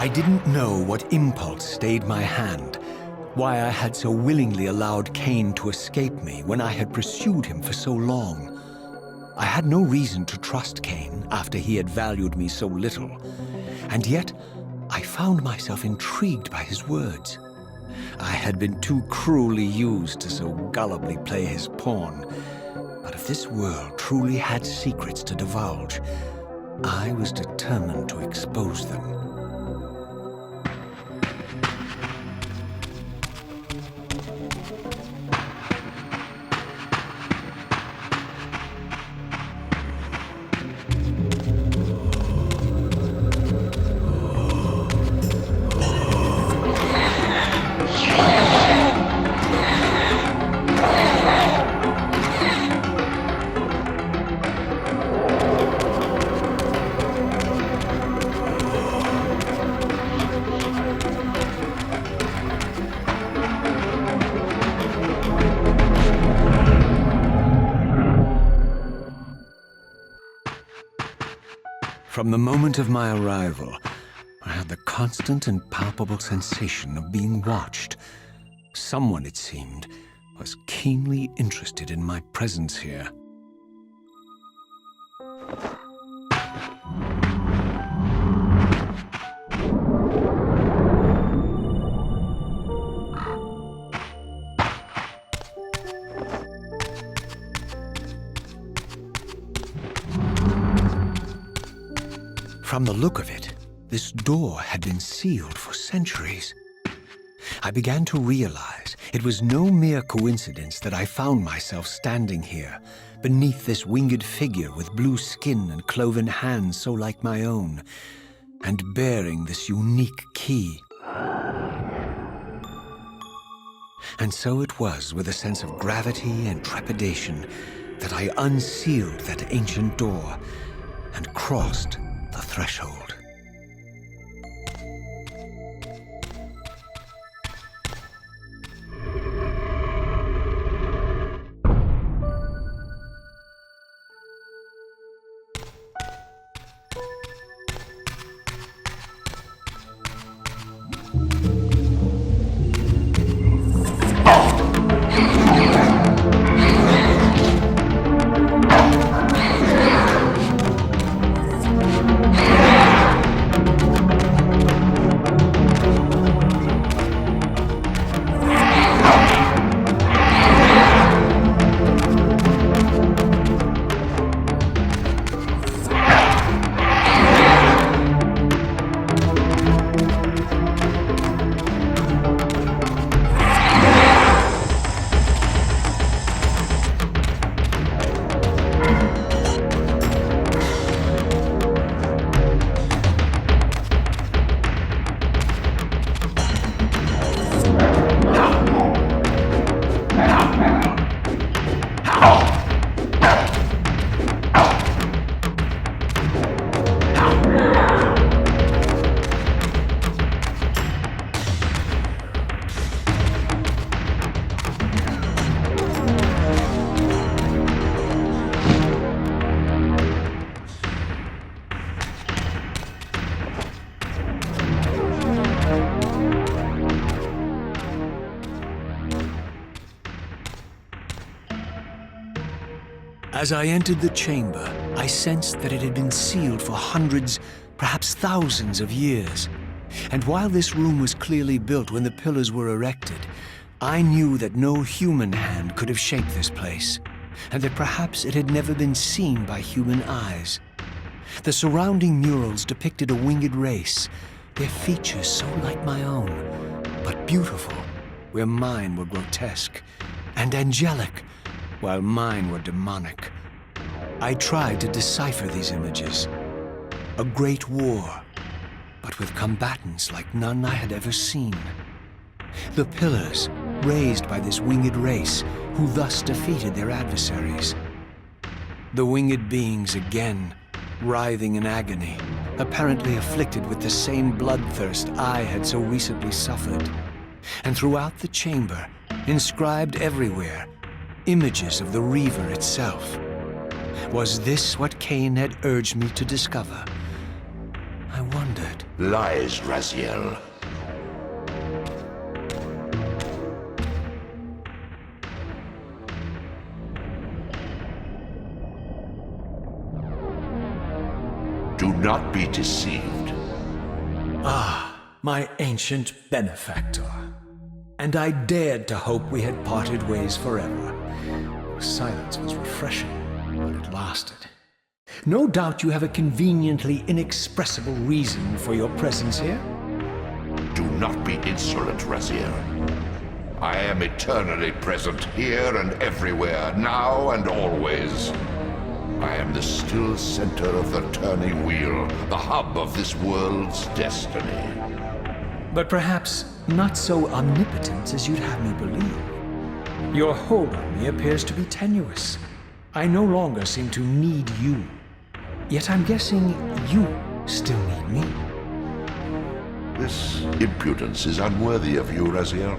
I didn't know what impulse stayed my hand, why I had so willingly allowed Kain to escape me when I had pursued him for so long. I had no reason to trust Kain after he had valued me so little, and yet I found myself intrigued by his words. I had been too cruelly used to so gullibly play his pawn, but if this world truly had secrets to divulge, I was determined to expose them. From the moment of my arrival, I had the constant and palpable sensation of being watched. Someone, it seemed, was keenly interested in my presence here. From the look of it, this door had been sealed for centuries. I began to realize it was no mere coincidence that I found myself standing here, beneath this winged figure with blue skin and cloven hands so like my own, and bearing this unique key. And so it was with a sense of gravity and trepidation that I unsealed that ancient door and crossed the threshold. As I entered the chamber, I sensed that it had been sealed for hundreds, perhaps thousands of years. And while this room was clearly built when the pillars were erected, I knew that no human hand could have shaped this place, and that perhaps it had never been seen by human eyes. The surrounding murals depicted a winged race, their features so like my own, but beautiful, where mine were grotesque, and angelic, while mine were demonic. I tried to decipher these images. A great war, but with combatants like none I had ever seen. The pillars, raised by this winged race, who thus defeated their adversaries. The winged beings again, writhing in agony, apparently afflicted with the same bloodthirst I had so recently suffered. And throughout the chamber, inscribed everywhere, images of the Reaver itself. Was this what Kain had urged me to discover? I wondered. Lies, Raziel. Do not be deceived. Ah, my ancient benefactor. And I dared to hope we had parted ways forever. Silence was refreshing while it lasted. No doubt you have a conveniently inexpressible reason for your presence here. Do not be insolent, Raziel. I am eternally present here and everywhere, now and always. I am the still center of the turning wheel, the hub of this world's destiny. But perhaps not so omnipotent as you'd have me believe. Your hold on me appears to be tenuous. I no longer seem to need you. Yet I'm guessing you still need me. This impudence is unworthy of you, Raziel.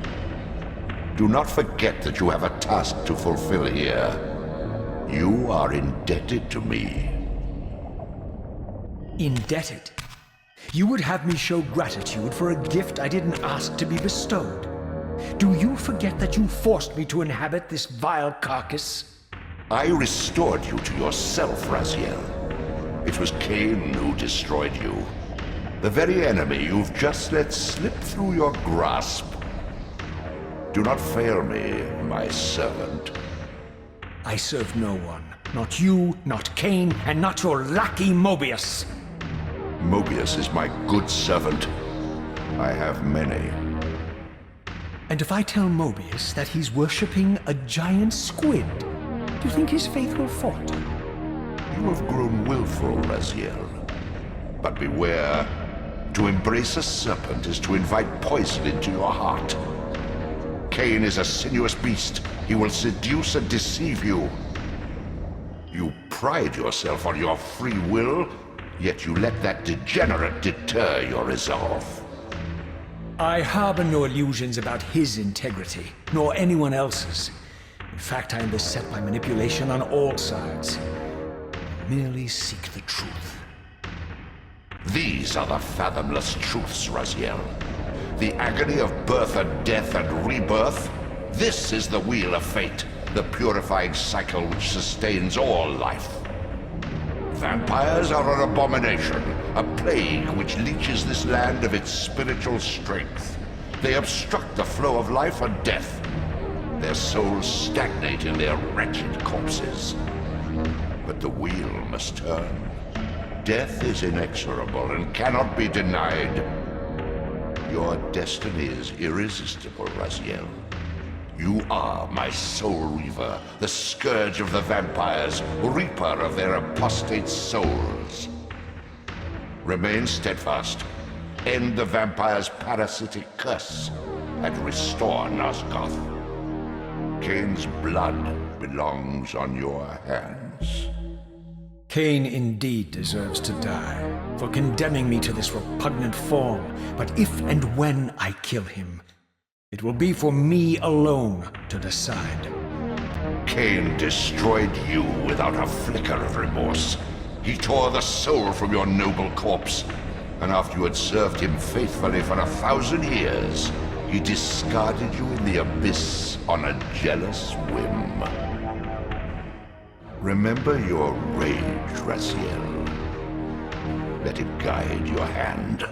Do not forget that you have a task to fulfill here. You are indebted to me. Indebted? You would have me show gratitude for a gift I didn't ask to be bestowed. Do you forget that you forced me to inhabit this vile carcass? I restored you to yourself, Raziel. It was Kain who destroyed you. The very enemy you've just let slip through your grasp. Do not fail me, my servant. I serve no one. Not you, not Kain, and not your lackey Mobius. Mobius is my good servant. I have many. And if I tell Mobius that he's worshipping a giant squid, do you think his faith will falter? You have grown willful, Raziel. But beware. To embrace a serpent is to invite poison into your heart. Kain is a sinuous beast. He will seduce and deceive you. You pride yourself on your free will, yet you let that degenerate deter your resolve. I harbor no illusions about his integrity, nor anyone else's. In fact, I am beset by manipulation on all sides. I merely seek the truth. These are the fathomless truths, Raziel. The agony of birth and death and rebirth. This is the wheel of fate, the purifying cycle which sustains all life. Vampires are an abomination, a plague which leeches this land of its spiritual strength. They obstruct the flow of life and death. Their souls stagnate in their wretched corpses. But the wheel must turn. Death is inexorable and cannot be denied. Your destiny is irresistible, Raziel. You are my soul Reaver, the scourge of the vampires, reaper of their apostate souls. Remain steadfast, end the vampire's parasitic curse, and restore Nosgoth. Kain's blood belongs on your hands. Kain indeed deserves to die for condemning me to this repugnant form, but if and when I kill him, it will be for me alone to decide. Kain destroyed you without a flicker of remorse. He tore the soul from your noble corpse, and after you had served him faithfully for 1,000 years, he discarded you in the abyss on a jealous whim. Remember your rage, Raziel. Let it guide your hand.